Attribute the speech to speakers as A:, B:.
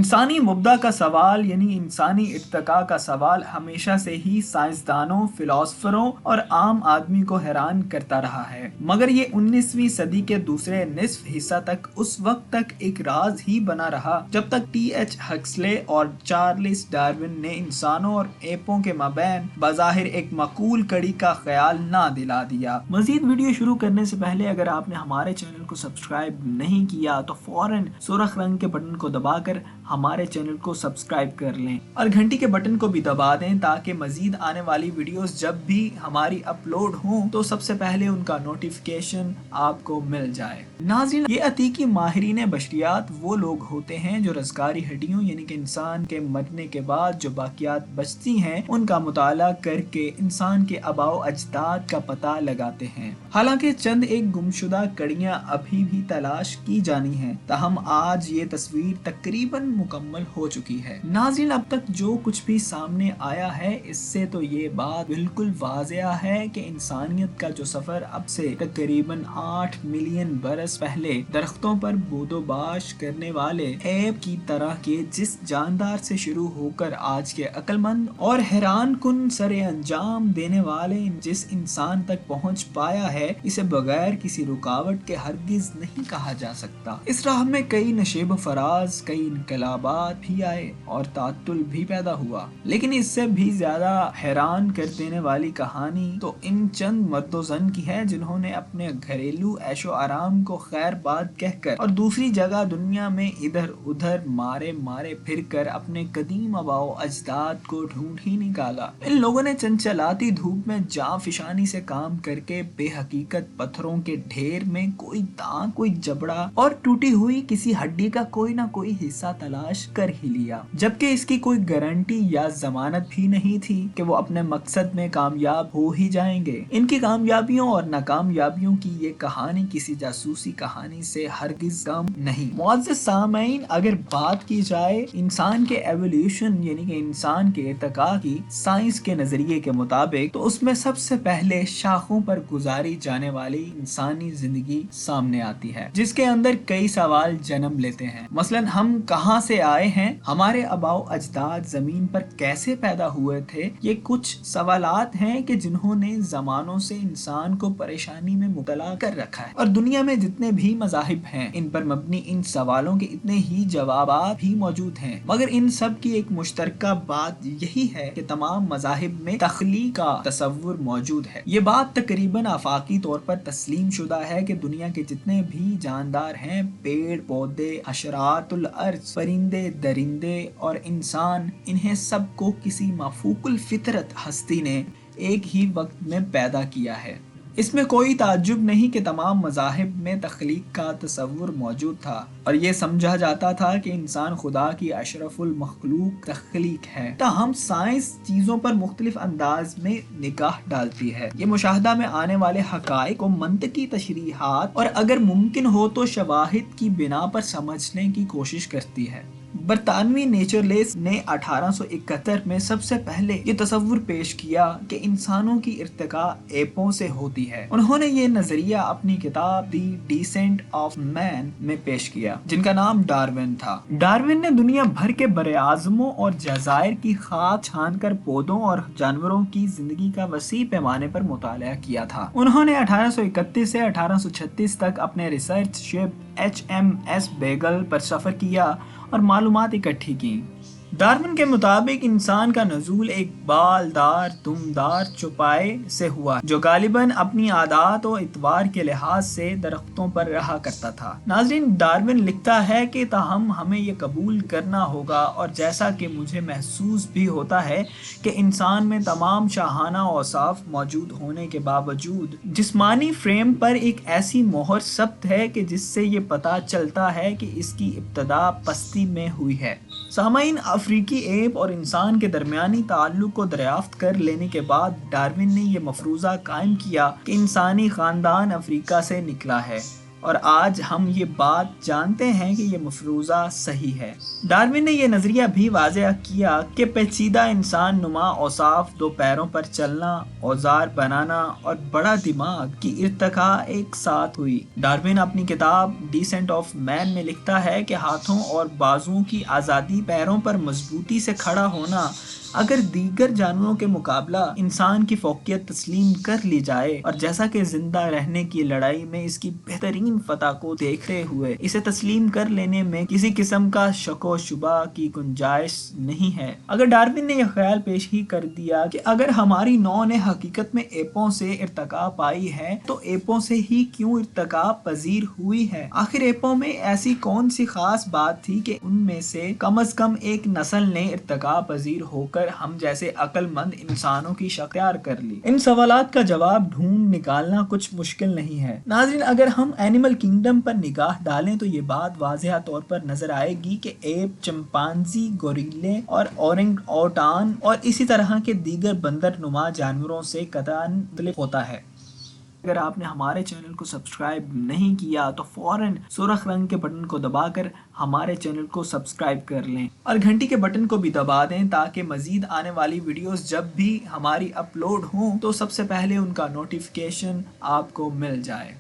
A: انسانی مبدا کا سوال یعنی انسانی ارتقاء کا سوال ہمیشہ سے ہی سائنسدانوں، فلاسفروں اور عام آدمی کو حیران کرتا رہا ہے، مگر یہ 19ویں صدی کے دوسرے نصف حصہ تک اس وقت تک ایک راز ہی بنا رہا جب تک ٹی ایچ ہکسلے اور چارلس ڈارون نے انسانوں اور ایپوں کے مابین بظاہر ایک معقول کڑی کا خیال نہ دلا دیا۔ مزید ویڈیو شروع کرنے سے پہلے اگر آپ نے ہمارے چینل کو سبسکرائب نہیں کیا تو فوراً سرخ رنگ کے بٹن کو دبا کر ہمارے چینل کو سبسکرائب کر لیں اور گھنٹی کے بٹن کو بھی دبا دیں تاکہ مزید آنے والی ویڈیوز جب بھی ہماری اپلوڈ ہوں تو سب سے پہلے ان کا نوٹیفیکیشن آپ کو مل جائے۔ ناظرین، یہ عتیقی ماہرین بشریات وہ لوگ ہوتے ہیں جو رزقاری ہڈیوں یعنی کہ انسان کے مرنے کے بعد جو باقیات بچتی ہیں ان کا مطالعہ کر کے انسان کے آباء و اجداد کا پتہ لگاتے ہیں۔ حالانکہ چند ایک گمشدہ کڑیاں ابھی بھی تلاش کی جانی ہیں، تاہم آج یہ تصویر تقریباً مکمل ہو چکی ہے۔ ناظرین، اب تک جو کچھ بھی سامنے آیا ہے اس سے تو یہ بات بالکل واضح ہے کہ انسانیت کا جو سفر اب سے تقریباً 8 ملین برس پہلے درختوں پر بود و باش کرنے والے ایپ کی طرح کے جس جاندار سے شروع ہو کر آج کے عقل مند اور حیران کن سر انجام دینے والے جس انسان تک پہنچ پایا ہے، اسے بغیر کسی رکاوٹ کے ہرگز نہیں کہا جا سکتا۔ اس راہ میں کئی نشیب و فراز، کئی انقلابات بھی آئے اور تعطل بھی پیدا ہوا، لیکن اس سے بھی زیادہ حیران کر دینے والی کہانی تو ان چند مرد و زن کی ہے جنہوں نے اپنے گھریلو عیش و آرام کو خیر بات کہہ کر اور دوسری جگہ دنیا میں ادھر ادھر مارے پھر کر اپنے قدیم آباء و اجداد کو ڈھونڈ ہی نکالا۔ ان لوگوں نے چنچلاتی دھوپ میں جاں فشانی سے کام کر کے بے حقیقت پتھروں کے ڈھیر میں کوئی دانت، کوئی جبڑا اور ٹوٹی ہوئی کسی ہڈی کا کوئی نہ کوئی حصہ تلاش کر ہی لیا، جبکہ اس کی کوئی گارنٹی یا ضمانت بھی نہیں تھی کہ وہ اپنے مقصد میں کامیاب ہو ہی جائیں گے۔ ان کی کامیابیوں اور ناکامیابیوں کی یہ کہانی کسی جاسوسی کہانی سے ہرگز کم نہیں۔ معزز سامعین، اگر بات کی جائے انسان کے ایولیوشن یعنی کہ انسان کے ارتقاء کی سائنس کے نظریے کے مطابق، تو اس میں سب سے پہلے شاخوں پر گزاری جانے والی انسانی زندگی سامنے آتی ہے، جس کے اندر کئی سوال جنم لیتے ہیں۔ مثلاً ہم کہاں سے آئے ہیں، ہمارے آباء و اجداد زمین پر کیسے پیدا ہوئے تھے، یہ کچھ سوالات ہیں کہ جنہوں نے زمانوں سے انسان کو پریشانی میں مبتلا کر رکھا ہے، اور دنیا میں جتنے بھی مذاہب ہیں ان پر مبنی ان سوالوں کے اتنے ہی جوابات بھی موجود ہیں، مگر ان سب کی ایک مشترکہ بات یہی ہے کہ تمام مذاہب میں تخلیق کا تصور موجود ہے۔ یہ بات تقریباً آفاقی طور پر تسلیم شدہ ہے کہ دنیا کے جتنے بھی جاندار ہیں، پیڑ پودے، حشرات الارض، پرندے درندے اور انسان، انہیں سب کو کسی مافوق الفطرت ہستی نے ایک ہی وقت میں پیدا کیا ہے۔ اس میں کوئی تعجب نہیں کہ تمام مذاہب میں تخلیق کا تصور موجود تھا اور یہ سمجھا جاتا تھا کہ انسان خدا کی اشرف المخلوق تخلیق ہے۔ تاہم سائنس چیزوں پر مختلف انداز میں نگاہ ڈالتی ہے، یہ مشاہدہ میں آنے والے حقائق کو منطقی تشریحات اور اگر ممکن ہو تو شواہد کی بنا پر سمجھنے کی کوشش کرتی ہے۔ برطانوی نیچرلسٹ نے 1871 میں سب سے پہلے یہ تصور پیش کیا کہ انسانوں کی ارتقاء ایپوں سے ہوتی ہے۔ انہوں نے یہ نظریہ اپنی کتاب دی ڈیسنٹ آف مین میں پیش کیا، جن کا نام ڈارون تھا۔ ڈارون نے دنیا بھر کے براعظموں اور جزائر کی خاک چھان کر پودوں اور جانوروں کی زندگی کا وسیع پیمانے پر مطالعہ کیا تھا۔ انہوں نے 1831 سے 1836 تک اپنے ریسرچ شپ HMS بیگل پر سفر کیا اور معلومات اکٹھی کی۔ ڈارون کے مطابق انسان کا نزول ایک بالدار دمدار چوپائے سے ہوا جو غالباً اپنی عادات و اطوار کے لحاظ سے درختوں پر رہا کرتا تھا۔ ناظرین، ڈارون لکھتا ہے کہ تاہم ہمیں یہ قبول کرنا ہوگا، اور جیسا کہ مجھے محسوس بھی ہوتا ہے کہ انسان میں تمام شاہانہ اوصاف موجود ہونے کے باوجود جسمانی فریم پر ایک ایسی مہر ثبت ہے کہ جس سے یہ پتہ چلتا ہے کہ اس کی ابتدا پستی میں ہوئی ہے۔ سامعین، افریقی ایپ اور انسان کے درمیانی تعلق کو دریافت کر لینے کے بعد ڈارون نے یہ مفروضہ قائم کیا کہ انسانی خاندان افریقہ سے نکلا ہے۔ اور آج ہم یہ بات جانتے ہیں کہ یہ مفروضہ صحیح ہے۔ ڈارون نے یہ نظریہ بھی واضح کیا کہ پیچیدہ انسان نما اوصاف، دو پیروں پر چلنا، اوزار بنانا اور بڑا دماغ کی ارتقاء ایک ساتھ ہوئی۔ ڈارون اپنی کتاب ڈیسنٹ آف مین میں لکھتا ہے کہ ہاتھوں اور بازوؤں کی آزادی، پیروں پر مضبوطی سے کھڑا ہونا، اگر دیگر جانوروں کے مقابلہ انسان کی فوقیت تسلیم کر لی جائے، اور جیسا کہ زندہ رہنے کی لڑائی میں اس کی بہترین فتح کو دیکھتے ہوئے اسے تسلیم کر لینے میں کسی قسم کا شک و شبہ کی گنجائش نہیں ہے۔ اگر ڈارون نے یہ خیال پیش ہی کر دیا کہ اگر ہماری نوع نے حقیقت میں ایپوں سے ارتقاء پائی ہے تو ایپوں سے ہی کیوں ارتقاء پذیر ہوئی ہے؟ آخر ایپوں میں ایسی کون سی خاص بات تھی کہ ان میں سے کم ایک نسل نے ارتقاء پذیر ہو کر ہم جیسے عقل مند انسانوں کی شکل اختیار کر لی؟ ان سوالات کا جواب ڈھونڈ نکالنا کچھ مشکل نہیں ہے۔ ناظرین، اگر ہم اینیمل کنگڈم پر نگاہ ڈالیں تو یہ بات واضح طور پر نظر آئے گی کہ ایپ، چمپانزی، گوریلے اور اورنگ اوٹان اور اسی طرح کے دیگر بندر نما جانوروں سے قطعاً مختلف ہوتا ہے۔ اگر آپ نے ہمارے چینل کو سبسکرائب نہیں کیا تو فوراً سرخ رنگ کے بٹن کو دبا کر ہمارے چینل کو سبسکرائب کر لیں اور گھنٹی کے بٹن کو بھی دبا دیں تاکہ مزید آنے والی ویڈیوز جب بھی ہماری اپلوڈ ہوں تو سب سے پہلے ان کا نوٹیفیکیشن آپ کو مل جائے۔